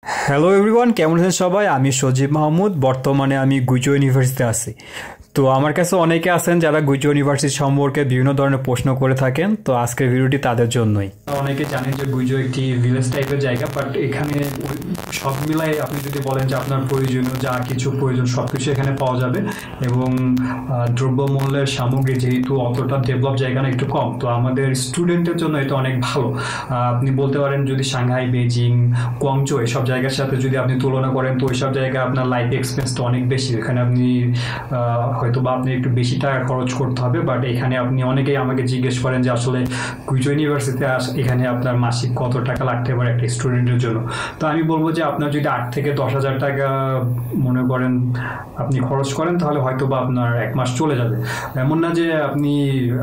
Hello everyone, কেমন আছেন সবাই? আমি সজীব মাহমুদ। বর্তমানে আমি গুইচো ইউনিভার্সিটিতে আছি। তো আমার কাছে অনেকে আছেন যারা গুইচো ইউনিভার্সিটি সম্পর্কে বিভিন্ন ধরনের প্রশ্ন করে থাকেন। তো আজকের ভিডিওটি তাদের জন্যই। অনেকে জানেন যে গুইচো একটি ভিলেজ টাইপের জায়গা, বাট এখানে সব মিলাই আপনি যদি বলেন যে আপনার প্রয়োজনীয় যা কিছু প্রয়োজন সব কিছু এখানে পাওয়া যাবে। এবং দ্রব্যমূল্যের সামগ্রী যেহেতু অতটা ডেভেলপ জায়গা না, একটু কম, তো আমাদের স্টুডেন্টের জন্য এটা অনেক ভালো। আপনি বলতে পারেন যদি সাংহাই, বেজিং, কোয়াংচো এসব জায়গার সাথে যদি আপনি তুলনা করেন, তো ওইসব জায়গায় আপনার লাইফ এক্সপেন্সটা অনেক বেশি। এখানে আপনি হয়তো বা আপনি একটু বেশি টাকা খরচ করতে হবে, বাট এখানে আপনি অনেকেই আমাকে জিজ্ঞেস করেন যে আসলে গুইচো ইউনিভার্সিটিতে এখানে আপনার মাসিক কত টাকা লাগতে পারে একটা স্টুডেন্টের জন্য। তো আমি বলবো যে আপনার যদি 8 থেকে 10 হাজার টাকা মনে করেন আপনি খরচ করেন, তাহলে হয়তো বা আপনার এক মাস চলে যাবে। এমন না যে আপনি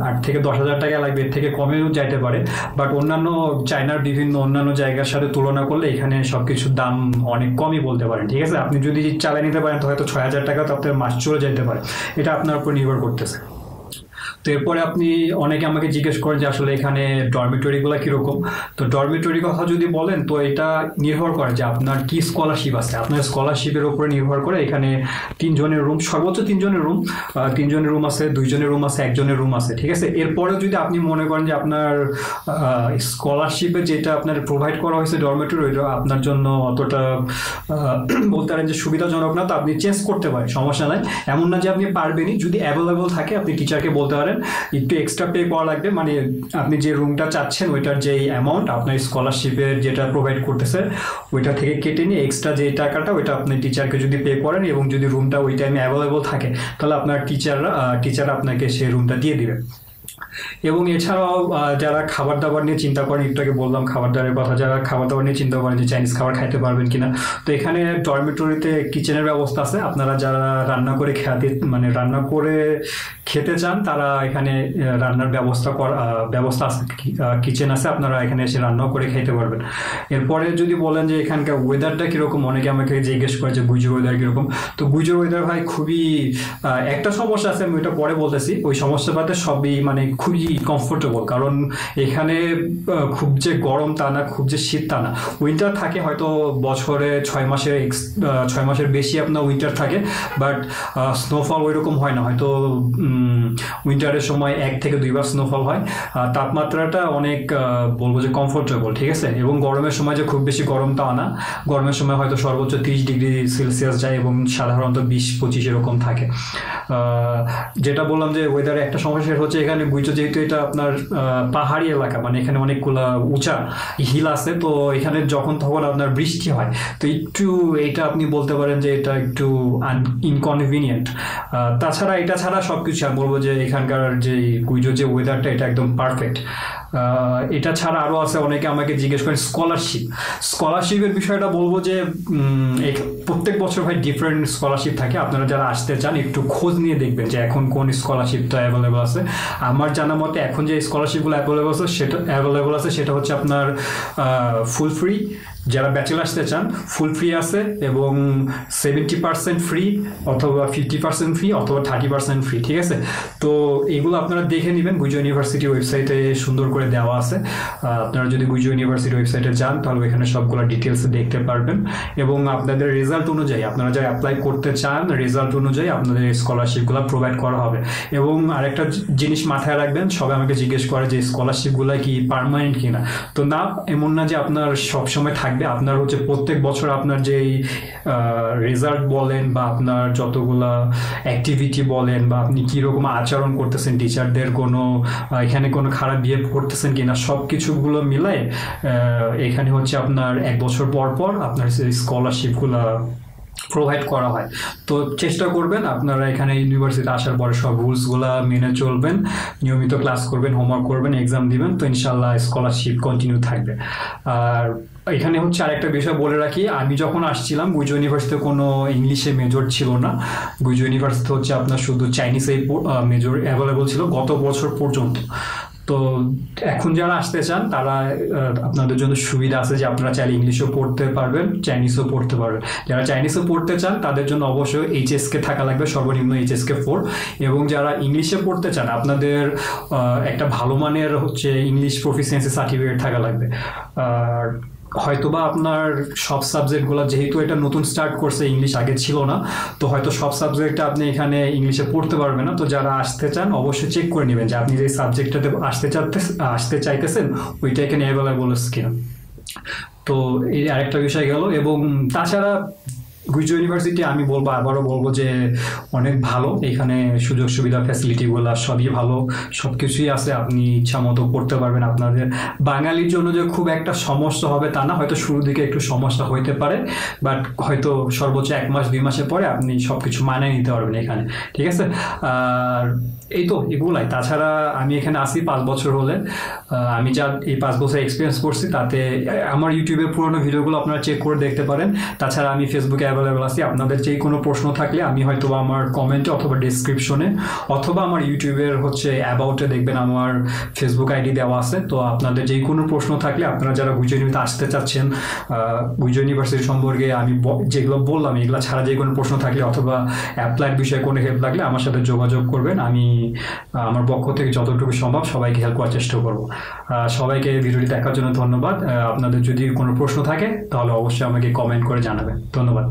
8 থেকে 10 হাজার টাকা লাগবে, এর থেকে কমেও যাইতে পারে। বাট অন্যান্য চায়নার বিভিন্ন অন্যান্য জায়গার সাথে তুলনা করলে এখানে সবকিছুর দাম অনেক কমই বলতে পারেন। ঠিক আছে, আপনি যদি চালিয়ে নিতে পারেন তো হয়তো 6 হাজার টাকা তো আপনার মাস চলে যেতে পারে। এটা আপনার উপর নির্ভর করতেছে। তো এরপরে আপনি অনেকে আমাকে জিজ্ঞেস করেন যে আসলে এখানে ডরমিটরিগুলো কিরকম। তো ডরমিটরি কথা যদি বলেন তো এটা নির্ভর করে যে আপনার কি স্কলারশিপ আছে। আপনার স্কলারশিপের উপরে নির্ভর করে এখানে 3 জনের রুম, সর্বোচ্চ 3 জনের রুম, 3 জনের রুম আছে, 2 জনের রুম আছে, 1 জনের রুম আছে। ঠিক আছে, এরপরেও যদি আপনি মনে করেন যে আপনার স্কলারশিপে যেটা আপনার প্রোভাইড করা হয়েছে ডরমিটরি, ওইটা আপনার জন্য অতটা বলতে পারেন যে সুবিধাজনক না, তো আপনি চেঞ্জ করতে পারেন, সমস্যা নাই। এমন না যে আপনি পারবেনই, যদি অ্যাভেলেবল থাকে আপনি টিচারকে বলতে পারেন একটু এক্সট্রা পে করা লাগবে, মানে আপনি যে রুমটা চাচ্ছেন ওইটার যে অ্যামাউন্ট আপনার স্কলারশিপের যেটা প্রোভাইড করতেছে ওইটা থেকে কেটে নিয়ে এক্সট্রা যে টাকাটা ওইটা আপনি টিচারকে যদি পে করেন, এবং যদি রুমটা ওই টাইমে অ্যাভেলেবল থাকে তাহলে আপনার টিচার আপনাকে সেই রুমটা দিয়ে দিবে। এবং এছাড়াও যারা খাবার দাবার নিয়ে চিন্তা করেন, একটু আগে বললাম খাবার দাবারের কথা, যারা খাবার দাবার নিয়ে চিন্তা করেন যে চাইনিজ খাবার খাইতে পারবেন কিনা, তো এখানে ডরমিটরিতে কিচেনের ব্যবস্থা আছে। আপনারা যারা রান্না করে রান্না করে খেতে চান তারা এখানে রান্নার ব্যবস্থা আছে, কিচেন আছে, আপনারা এখানে এসে রান্নাও করে খেতে পারবেন। এরপরে যদি বলেন যে এখানকার ওয়েদারটা কিরকম, অনেকে আমাকে জিজ্ঞেস করে যে গুইজোর ওয়েদার কিরকম। তো গুইজোর ওয়েদার ভাই খুবই একটা সমস্যা আছে, আমি ওইটা পরে বলতেছি। ওই সমস্যাটাতে সবই খুবই কমফোর্টেবল, কারণ এখানে খুব যে গরম তা না, খুব যে শীত তা না। উইন্টার থাকে হয়তো বছরে 6 মাসের বেশি আপনার উইন্টার থাকে, বাট স্নোফল ওই রকম হয় না। হয়তো উইন্টারের সময় 1 থেকে 2 বার স্নোফল হয়। তাপমাত্রাটা অনেক বলবো যে কমফোর্টেবল। ঠিক আছে, এবং গরমের সময় যে খুব বেশি গরম তা না, গরমের সময় হয়তো সর্বোচ্চ 30 ডিগ্রি সেলসিয়াস যায় এবং সাধারণত 20-25 এরকম থাকে। যেটা বললাম যে ওয়েদারে একটা সমস্যা হচ্ছে এখানে গুইচো যেহেতু এটা আপনার পাহাড়ি এলাকা, এখানে অনেকগুলা উঁচা হিল আছে, তো এখানে যখন তখন আপনার বৃষ্টি হয়, তো একটু এটা আপনি বলতে পারেন যে এটা একটু ইনকনভিনিয়েন্ট। তাছাড়া এটা ছাড়া সবকিছু আমি বলবো যে এখানকার যে গুইচো যে ওয়েদারটা এটা একদম পারফেক্ট। এটা ছাড়া আরো আছে, অনেকে আমাকে জিজ্ঞেস করেন স্কলারশিপের বিষয়টা বলবো যে প্রত্যেক বছর ভাই ডিফারেন্ট স্কলারশিপ থাকে। আপনারা যারা আসতে চান একটু খোঁজ নিয়ে দেখবেন যে এখন কোন স্কলারশিপটা অ্যাভেলেবল আছে। আমার জানা মতে এখন যে স্কলারশিপগুলো অ্যাভেলেবল আছে সেটা হচ্ছে আপনার ফুল ফ্রি। যারা ব্যাচেলার আসতে চান ফুল ফ্রি আছে, এবং 70% ফ্রি, অথবা 50% ফ্রি, অথবা 30% ফ্রি। ঠিক আছে, তো এগুলো আপনারা দেখে নেবেন, গুইচো ইউনিভার্সিটি ওয়েবসাইটে সুন্দর করে দেওয়া আছে। আপনারা যদি গুইচো ইউনিভার্সিটি ওয়েবসাইটে যান তাহলে এখানে সবগুলো ডিটেলস দেখতে পারবেন, এবং আপনাদের রেজাল্ট অনুযায়ী আপনারা যারা অ্যাপ্লাই করতে চান রেজাল্ট অনুযায়ী আপনাদের স্কলারশিপগুলো প্রোভাইড করা হবে। এবং আরেকটা জিনিস মাথায় রাখবেন, সবাই আমাকে জিজ্ঞেস করে যে স্কলারশিপগুলো কি পার্মানেন্ট কিনা। তো না, এমন না যে আপনার সবসময় থাকবে। আপনার হচ্ছে প্রত্যেক বছর আপনার যেই রেজাল্ট বলেন বা আপনার যতগুলা অ্যাক্টিভিটি বলেন বা আপনি কীরকম আচরণ করতেছেন, টিচারদের এখানে কোনো খারাপ বিহেভ করতেছেন কিনা, সব কিছুগুলো মিলায় এখানে হচ্ছে আপনার 1 বছর পর পর আপনার স্কলারশিপগুলো প্রোভাইড করা হয়। তো চেষ্টা করবেন আপনারা এখানে ইউনিভার্সিটি আসার পরে সব রুলসগুলো মেনে চলবেন, নিয়মিত ক্লাস করবেন, হোমওয়ার্ক করবেন, এক্সাম দিবেন, তো ইনশাল্লাহ স্কলারশিপ কন্টিনিউ থাকবে। আর এখানে হচ্ছে আরেকটা বিষয় বলে রাখি, আমি যখন আসছিলাম গুইচো ইউনিভার্সিটিতে কোনো ইংলিশে মেজর ছিল না। গুইচো ইউনিভার্সিটি হচ্ছে আপনার শুধু চাইনিজে মেজর অ্যাভেলেবল ছিল গত বছর পর্যন্ত। তো এখন যারা আসতে চান তারা আপনাদের জন্য সুবিধা আছে যে আপনারা চাইলে ইংলিশও পড়তে পারবেন, চাইনিজও পড়তে পারবেন। যারা চাইনিজও পড়তে চান তাদের জন্য অবশ্যই এইচএসকে থাকা লাগবে, সর্বনিম্ন এইচএসকে 4। এবং যারা ইংলিশে পড়তে চান আপনাদের একটা ভালো মানের হচ্ছে ইংলিশ প্রফিসিয়েন্সি সার্টিফিকেট থাকা লাগবে। আর হয়তোবা আপনার সব সাবজেক্টগুলো, যেহেতু এটা নতুন স্টার্ট করছে, ইংলিশ আগে ছিল না, তো হয়তো সব সাবজেক্টটা আপনি এখানে ইংলিশে পড়তে পারবেন না। তো যারা আসতে চান অবশ্যই চেক করে নেবেন যে আপনি যে সাবজেক্টটাতে আসতে চাইতেছেন ওইটা এখানে অ্যাভেলেবল আছে কিনা। তো এই আরেকটা বিষয় গেল। এবং তাছাড়া গুইজো ইউনিভার্সিটি আমি আবারও বলবো যে অনেক ভালো। এখানে সুযোগ সুবিধা ফ্যাসিলিটিগুলো সবই ভালো, সবকিছুই আছে, আপনি ইচ্ছা মতো করতে পারবেন। আপনাদের বাঙালির জন্য যে খুব একটা সমস্যা হবে তা না, হয়তো শুরুর দিকে একটু সমস্যা হইতে পারে, বাট হয়তো সর্বোচ্চ 1 মাস 2 মাসের পরে আপনি সবকিছু মানিয়ে নিতে পারবেন এখানে, ঠিক আছে। আর এই তো এগুলাই। তাছাড়া আমি এখানে আসি 5 বছর হলে। আমি যা এই 5 বছর এক্সপিরিয়েন্স করছি তাতে আমার ইউটিউবের পুরোনো ভিডিওগুলো আপনারা চেক করে দেখতে পারেন। তাছাড়া আমি ফেসবুকে অ্যাভেলেবল আছি। আপনাদের যে কোনো প্রশ্ন থাকলে আমি হয়তো আমার কমেন্টে অথবা ডিসক্রিপশনে অথবা আমার ইউটিউবের অ্যাবাউটে দেখবেন আমার ফেসবুক আইডি দেওয়া আছে। তো আপনাদের যে কোনো প্রশ্ন থাকলে, আপনারা যারা গুইজো ইউনিভার্সিটিতে আসতে চাচ্ছেন, গুইজো ইউনিভার্সিটি সম্পর্কে আমি যেগুলো বললাম এগুলো ছাড়া যে কোনো প্রশ্ন থাকলে অথবা অ্যাপ্লাইড বিষয়ে কোনো হেল্প লাগলে আমার সাথে যোগাযোগ করবেন। আমি আমার পক্ষ থেকে যতটুকু সম্ভব সবাইকে হেল্প করার চেষ্টা করব। সবাইকে ভিডিওটি দেখার জন্য ধন্যবাদ। আপনাদের যদি কোনো প্রশ্ন থাকে তাহলে অবশ্যই আমাকে কমেন্ট করে জানাবেন। ধন্যবাদ।